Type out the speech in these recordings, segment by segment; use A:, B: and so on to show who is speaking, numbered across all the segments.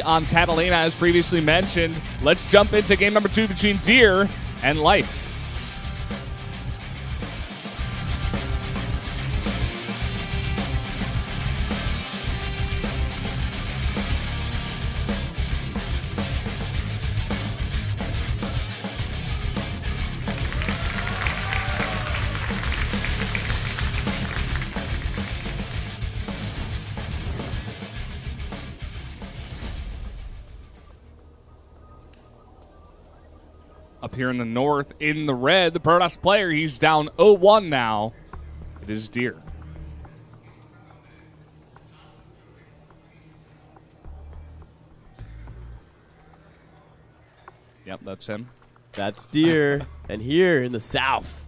A: On Catalina, as previously mentioned. Let's jump into game number 2 between Deer and Life. Up here in the north, in the red, the Protoss player, he's down 0-1 now. It is Deer. Yep, that's him.
B: That's Deer. And here in the south,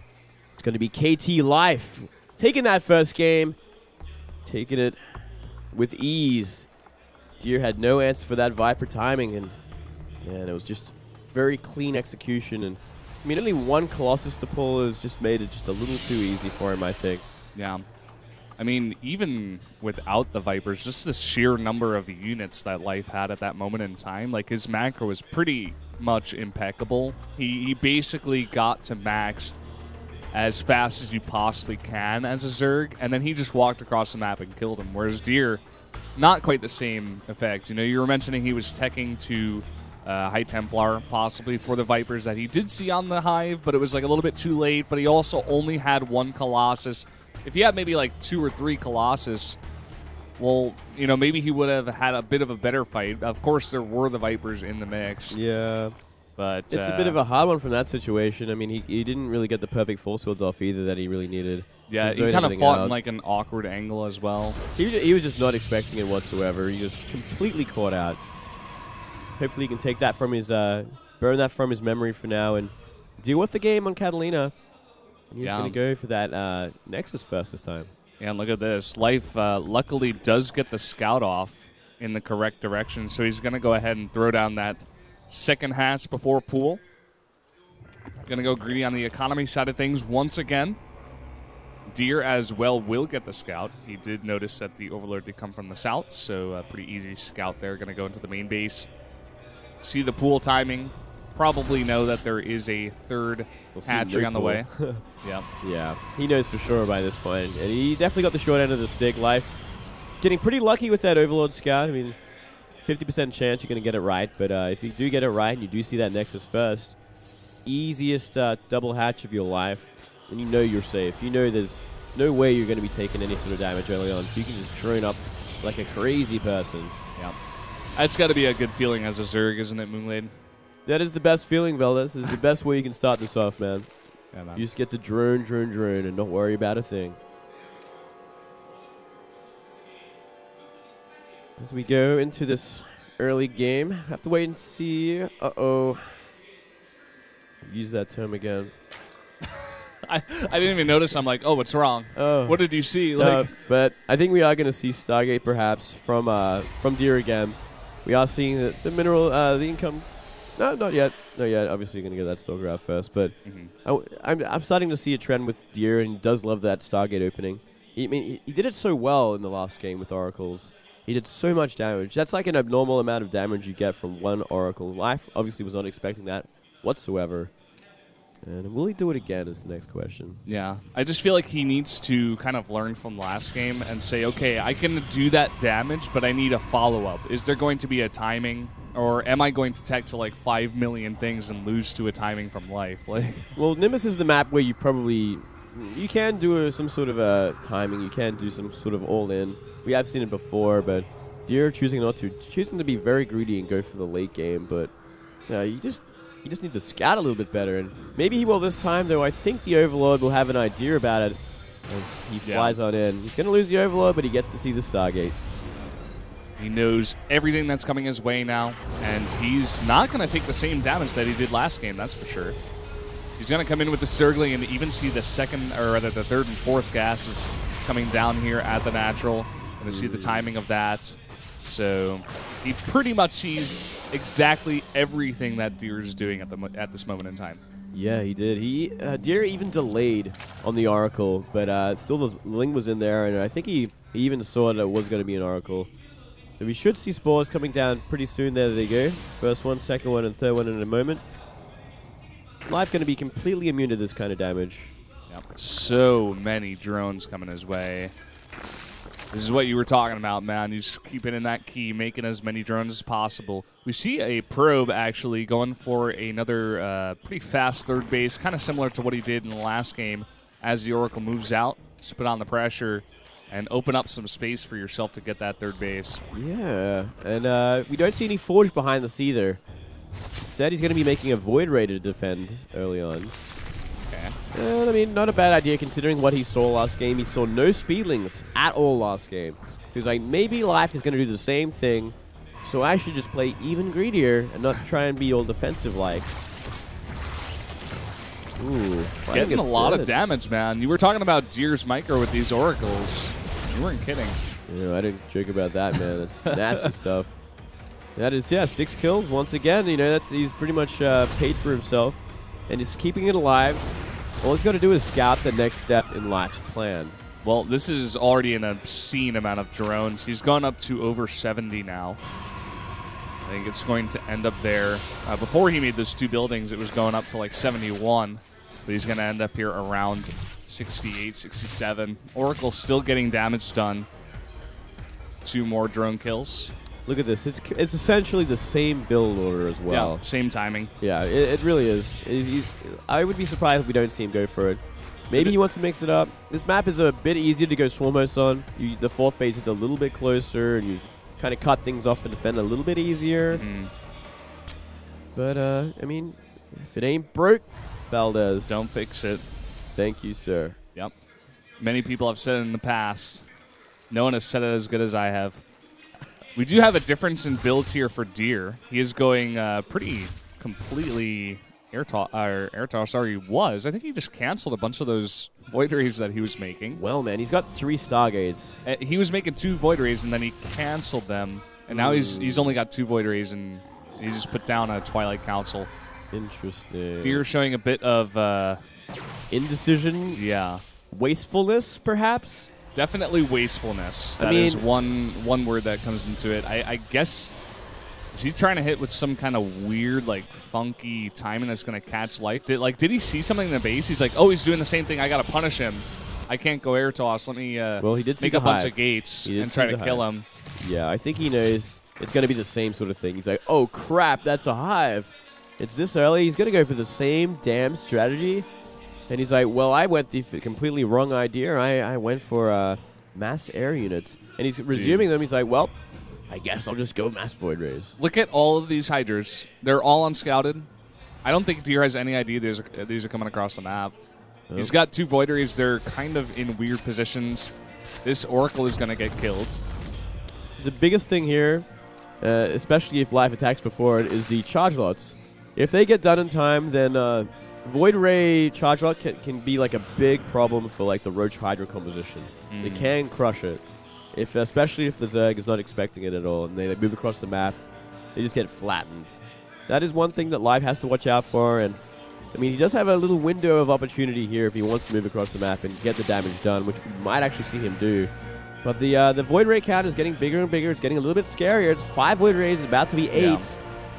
B: it's going to be KT Life. Taking that first game, taking it with ease. Deer had no answer for that Viper timing, and man, it was just very clean execution, and I mean, only one Colossus to pull has just made it just a little too easy for him, I think.
A: Yeah. I mean, even without the Vipers, just the sheer number of units that Life had at that moment in time, like his macro was pretty much impeccable. He basically got to max as fast as you possibly can as a Zerg, and then he just walked across the map and killed him, whereas Deer, not quite the same effect. You know, you were mentioning he was teching to High Templar, possibly, for the Vipers that he did see on the Hive, but it was like a little bit too late, but he also only had one Colossus. If he had maybe like 2 or 3 Colossus, well, you know, maybe he would have had a bit of a better fight. Of course, there were the Vipers in the mix.
B: Yeah.
A: But
B: it's a bit of a hard one from that situation. I mean, he didn't really get the perfect force fields off either that he really needed.
A: Yeah, he kind of fought in like an awkward angle as well.
B: He was just not expecting it whatsoever. He was completely caught out. Hopefully he can take that from his, burn that from his memory for now and deal with the game on Catalina. And he's going to go for that Nexus first this time.
A: Yeah, and look at this. Life luckily does get the scout off in the correct direction, so he's going to go ahead and throw down that second hatch before pool. Going to go greedy on the economy side of things once again. Deer as well will get the scout. He did notice that the Overlord did come from the south, so a pretty easy scout there. Going to go into the main base. See the pool timing. Probably know that there is a third hatchery on the way. Yep.
B: Yeah, he knows for sure by this point. And he definitely got the short end of the stick. Life getting pretty lucky with that Overlord scout. I mean, 50% chance you're going to get it right. But if you do get it right and you do see that Nexus first, easiest double hatch of your life, and you know you're safe. You know there's no way you're going to be taking any sort of damage early on. So you can just drone up like a crazy person.
A: Yeah. That's got to be a good feeling as a Zerg, isn't it, Moonblade?
B: That is the best feeling, Veldis. This is the best way you can start this off, man.
A: Yeah, man.
B: You just get to drone, and don't worry about a thing. As we go into this early game, have to wait and see. Uh-oh. Use that term again.
A: I didn't even notice. I'm like, oh, what's wrong?
B: Oh.
A: What did you see? Like,
B: but I think we are going to see Stargate perhaps from Deer again. We are seeing the mineral, the income. No, not yet. Not yet. Obviously, you're going to get that Starcraft first. But I'm starting to see a trend with Deer, and he does love that Stargate opening. He did it so well in the last game with Oracles. He did so much damage. That's like an abnormal amount of damage you get from one Oracle. Life obviously was not expecting that whatsoever. And will he do it again is the next question.
A: Yeah. I just feel like he needs to kind of learn from last game and say, okay, I can do that damage, but I need a follow-up. Is there going to be a timing? Or am I going to tech to like 5 million things and lose to a timing from Life? Like,
B: well, Nimbus is the map where you probably... You can do some sort of a timing. You can do some sort of all-in. We have seen it before, but Deer choosing not to. Choosing to be very greedy and go for the late game, but you just need to scout a little bit better. And maybe he will this time, though I think the Overlord will have an idea about it as he flies on in. He's going to lose the Overlord, but he gets to see the Stargate.
A: He knows everything that's coming his way now, and he's not going to take the same damage that he did last game, that's for sure. He's going to come in with the Circling and even see the second, or rather the third and fourth gases coming down here at the natural. Going to see the timing of that. So he pretty much sees exactly everything that Deer is doing at this moment in time.
B: Yeah, he did. Deer even delayed on the Oracle, but still the Ling was in there, and I think he even saw that it was going to be an Oracle. So we should see spores coming down pretty soon. There they go. First one, second one, and third one in a moment. Live going to be completely immune to this kind of damage.
A: Yep. So many drones coming his way. This is what you were talking about, man. You just keep it in that key, making as many drones as possible. We see a probe actually going for another pretty fast third base, kind of similar to what he did in the last game. As the Oracle moves out, just put on the pressure and open up some space for yourself to get that third base.
B: Yeah, and we don't see any Forge behind this either. Instead, he's going to be making a Void Ray to defend early on. And, I mean, not a bad idea considering what he saw last game. He saw no Speedlings at all last game. So he's like, maybe Life is going to do the same thing, so I should just play even greedier and not try and be all defensive-like. Ooh.
A: Getting a lot of damage, man. You were talking about Deer's Micro with these Oracles. You weren't kidding.
B: I didn't joke about that, man. That's nasty stuff. That is, yeah, 6 kills once again. He's pretty much paid for himself. And he's keeping it alive. All he's got to do is scout the next step in Life's plan.
A: Well, this is already an obscene amount of drones. He's gone up to over 70 now. I think it's going to end up there. Before he made those 2 buildings, it was going up to like 71. But he's going to end up here around 68, 67. Oracle still getting damage done. 2 more drone kills.
B: Look at this. It's essentially the same build order as well.
A: Yeah, same timing.
B: Yeah, it really is. I would be surprised if we don't see him go for it. Maybe he wants to mix it up. This map is a bit easier to go Swarmos on. The 4th base is a little bit closer, and you kind of cut things off and defend a little bit easier. But, I mean, if it ain't broke, Valdez.
A: Don't fix it.
B: Thank you, sir.
A: Yep. Many people have said it in the past. No one has said it as good as I have. We do have a difference in builds here for Deer. He is going pretty completely air sorry, he was. I think he just canceled a bunch of those Void Rays that he was making.
B: Well, man, he's got 3 Stargates.
A: He was making 2 Void Rays, and then he canceled them. And now he's only got 2 Void Rays, and he just put down a Twilight Council.
B: Interesting.
A: Deer showing a bit of...
B: indecision?
A: Yeah.
B: Wastefulness, perhaps?
A: Definitely wastefulness. That is one word that comes into it. I guess, is he trying to hit with some kind of weird, like, funky timing that's going to catch Life? Did he see something in the base? He's like, oh, he's doing the same thing. I got to punish him. I can't go air toss. Let me
B: well, he did
A: make a bunch of gates and try to kill him.
B: Yeah, I think he knows it's going to be the same sort of thing. He's like, oh, crap, that's a hive. It's this early. He's going to go for the same damn strategy. And he's like, well, I went the completely wrong idea. I went for mass air units. And he's resuming them. He's like, well, I guess I'll just go mass Void Rays.
A: Look at all of these Hydras. They're all unscouted. I don't think Deer has any idea these are coming across the map. Oh. He's got 2 Void Rays. They're kind of in weird positions. This Oracle is going to get killed.
B: The biggest thing here, especially if Life attacks before it, is the charge lots. If they get done in time, then... Void Ray charge lot can be like a big problem for like the Roach Hydra composition. They can crush it, especially if the Zerg is not expecting it at all, and they move across the map, they just get flattened. That is one thing that Live has to watch out for, and I mean he does have a little window of opportunity here if he wants to move across the map and get the damage done, which we might actually see him do. But the Void Ray count is getting bigger and bigger. It's getting a little bit scarier. It's 5 Void Rays, it's about to be 8.
A: Yeah.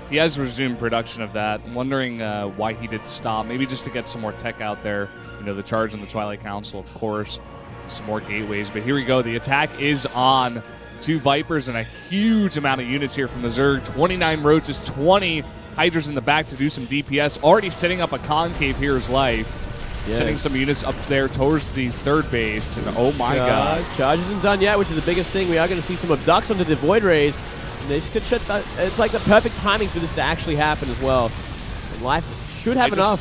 A: He has resumed production of that. I'm wondering why he did stop. Maybe just to get some more tech out there. The charge on the Twilight Council, of course. Some more gateways. But here we go. The attack is on. 2 Vipers and a huge amount of units here from the Zerg. 29 Roaches, 20 Hydras in the back to do some DPS. Already setting up a concave here is Life. Yeah. Sending some units up there towards the 3rd base. And oh my god.
B: Charge isn't done yet, which is the biggest thing. We are going to see some abducts onto the Void Rays. They could shut that. It's like the perfect timing for this to actually happen as well. And Life should have enough.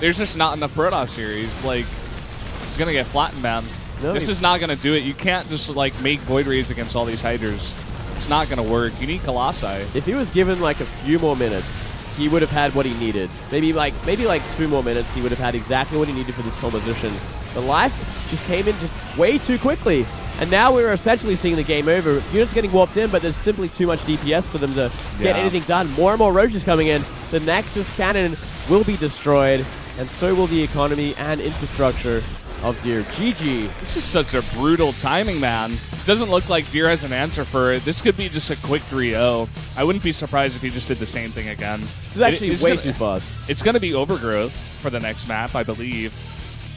A: There's just not enough Protoss here. He's going to get flattened, man. No, this is not going to do it. You can't just make Void Rays against all these Hydras. It's not going to work. You need Colossi.
B: If he was given a few more minutes, he would have had what he needed. Maybe 2 more minutes, he would have had exactly what he needed for this composition. But Life just came in just way too quickly. And now we're essentially seeing the game over. Units getting warped in, but there's simply too much DPS for them to get anything done. More and more Roaches coming in. The Nexus cannon will be destroyed, and so will the economy and infrastructure. of Deer. GG.
A: This is such a brutal timing, man. Doesn't look like Deer has an answer for it. This could be just a quick 3-0. I wouldn't be surprised if he just did the same thing again.
B: This is actually way too fast.
A: It's going to be Overgrowth for the next map, I believe.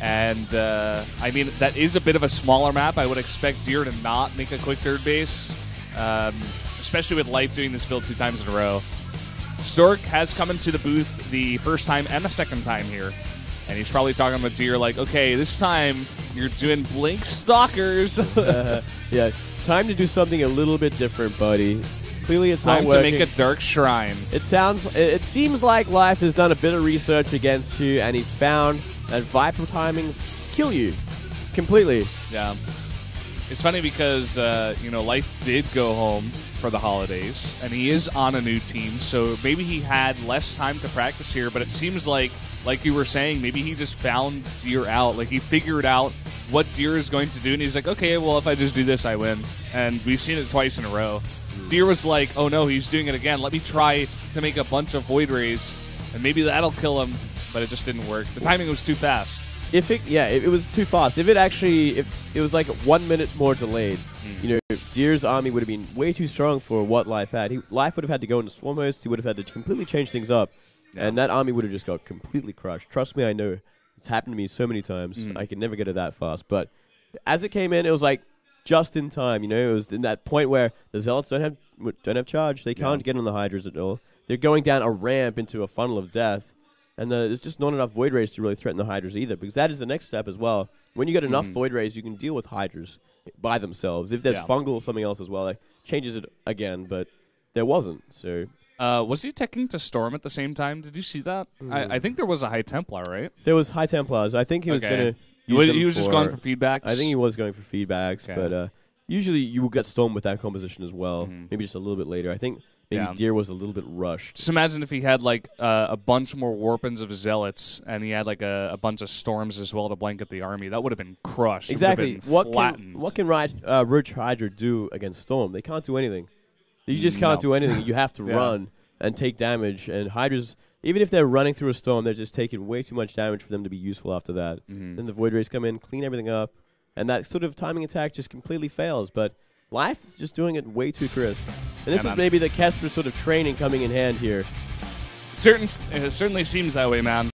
A: And, I mean, that is a bit of a smaller map. I would expect Deer to not make a quick third base, especially with Life doing this build 2 times in a row. Stork has come into the booth the first time and the second time here. And he's probably talking with Deer like, okay, this time you're doing Blink Stalkers.
B: Yeah, time to do something a little bit different, buddy. Clearly it's not working.
A: Time to make a Dark Shrine.
B: It seems like Life has done a bit of research against you, and he's found that Viper timings kill you completely.
A: Yeah. It's funny because, Life did go home for the holidays, and he is on a new team, so maybe he had less time to practice here, but it seems like you were saying, maybe he just found Deer out. Like, he figured out what Deer is going to do, and he's like, okay, well, if I just do this, I win. And we've seen it twice in a row. Deer was like, oh no, he's doing it again. Let me try to make a bunch of Void Rays, and maybe that'll kill him, but it just didn't work. The timing was too fast.
B: It was too fast. If it was like 1 minute more delayed, Deer's army would have been way too strong for what Life had. Life would have had to go into Swarm Host. He would have had to completely change things up, and that army would have just got completely crushed. Trust me, I know. It's happened to me so many times. I could never get it that fast. But as it came in, it was like just in time. It was in that point where the Zealots don't have charge. They can't get on the Hydras at all. They're going down a ramp into a funnel of death. And there's just not enough Void Rays to really threaten the Hydras either, because that is the next step as well. When you get enough Void Rays, you can deal with Hydras by themselves. If there's fungal or something else as well, that changes it again, but there wasn't. So
A: was he teching to Storm at the same time? Did you see that? I think there was a High Templar, right?
B: There was High Templars. I think he was going to
A: He was just going for feedbacks?
B: I think he was going for feedbacks, but usually you will get Storm with that composition as well, maybe just a little bit later. I think maybe Deer was a little bit rushed.
A: Just imagine if he had like a bunch more Warpins of Zealots, and he had like a bunch of Storms as well to blanket the army. That would have been crushed.
B: Exactly.
A: Been flattened.
B: What can Roach Hydra do against Storm? They can't do anything. You just can't do anything. You have to run and take damage. And Hydras, even if they're running through a Storm, they're just taking way too much damage for them to be useful after that. Then the Void Rays come in, clean everything up, and that sort of timing attack just completely fails. But Life is just doing it way too crisp. And this is maybe the Kesper sort of training coming in hand here.
A: It certainly seems that way, man.